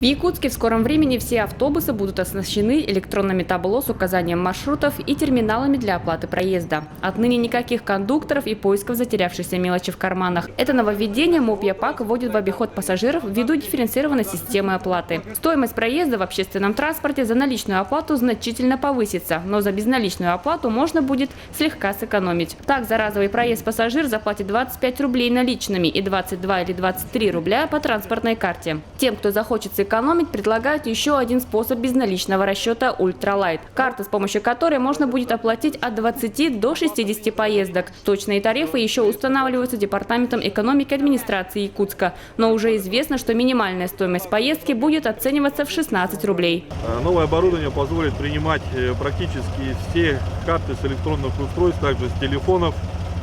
В Якутске в скором времени все автобусы будут оснащены электронными табло с указанием маршрутов и терминалами для оплаты проезда. Отныне никаких кондукторов и поисков затерявшейся мелочи в карманах. Это нововведение МОП ЯПАК вводит в обиход пассажиров ввиду дифференцированной системы оплаты. Стоимость проезда в общественном транспорте за наличную оплату значительно повысится, но за безналичную оплату можно будет слегка сэкономить. Так, за разовый проезд пассажир заплатит 25 рублей наличными и 22 или 23 рубля по транспортной карте. Тем, кто захочет сэкономить, предлагают еще один способ безналичного расчета «Ультралайт». Карта, с помощью которой можно будет оплатить от 20 до 60 поездок. Точные тарифы еще устанавливаются Департаментом экономики администрации Якутска. Но уже известно, что минимальная стоимость поездки будет оцениваться в 16 рублей. Новое оборудование позволит принимать практически все карты с электронных устройств, также с телефонов,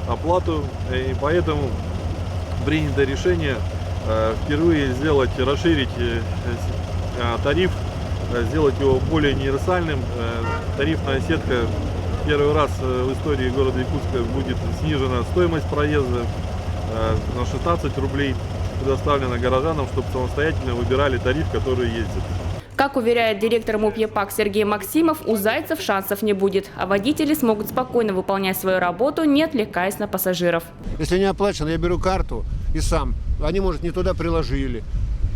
оплату. И поэтому принято решение впервые расширить тариф, сделать его более универсальным. Тарифная сетка первый раз в истории города Якутска будет снижена стоимость проезда на 16 рублей, предоставлена горожанам, чтобы самостоятельно выбирали тариф, который ездит. Как уверяет директор МОП ЯПАК Сергей Максимов, у зайцев шансов не будет, а водители смогут спокойно выполнять свою работу, не отвлекаясь на пассажиров. Если не оплачено, я беру карту и сам. Они, может, не туда приложили.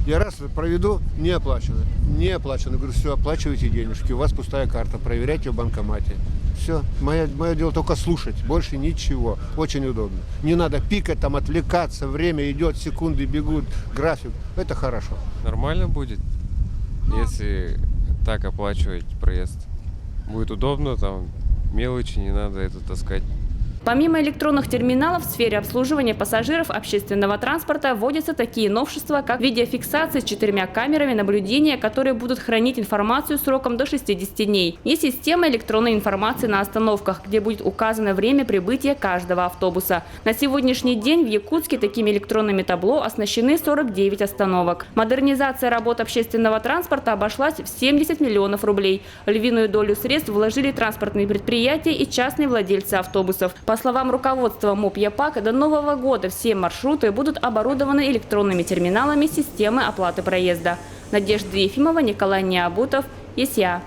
Я раз проведу, не оплачено. Не оплачено. Говорю, все, оплачивайте денежки, у вас пустая карта, проверяйте в банкомате. Все, мое дело только слушать, больше ничего. Очень удобно. Не надо пикать, там отвлекаться, время идет, секунды бегут, график. Это хорошо. Нормально будет, если так оплачивать проезд. Будет удобно, там мелочи не надо это таскать. Помимо электронных терминалов в сфере обслуживания пассажиров общественного транспорта вводятся такие новшества, как видеофиксация с 4 камерами наблюдения, которые будут хранить информацию сроком до 60 дней. И система электронной информации на остановках, где будет указано время прибытия каждого автобуса. На сегодняшний день в Якутске такими электронными табло оснащены 49 остановок. Модернизация работ общественного транспорта обошлась в 70 миллионов рублей. Львиную долю средств вложили транспортные предприятия и частные владельцы автобусов. По словам руководства МОП ЯПАК, до Нового года все маршруты будут оборудованы электронными терминалами системы оплаты проезда. Надежда Ефимова, Николай Необутов, ЕСЯ.